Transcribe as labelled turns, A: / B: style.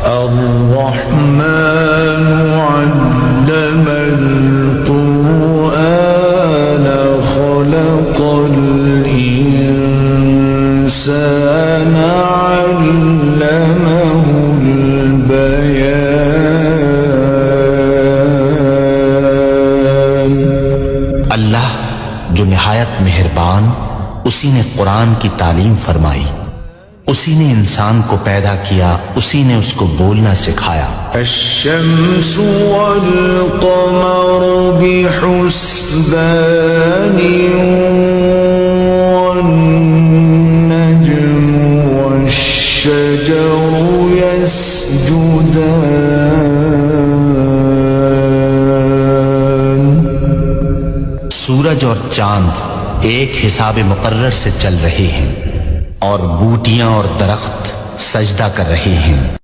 A: अर्रहमानु अल्लमल कुरआन खलक़ल इंसान अल्लमहुल बयान।
B: अल्लाह जो निहायत मेहरबान, उसी ने कुरान की तालीम फरमाई, उसी ने इंसान को पैदा किया, उसी ने उसको बोलना सिखाया।
A: अश्शम्सु वल क़मरु बिहुस्बान वन नज्मु वश्शजरु यस्जुदान।
B: सूरज और चांद एक हिसाब मुकर्रर से चल रहे हैं और बूटियां और दरख्त सजदा कर रहे हैं।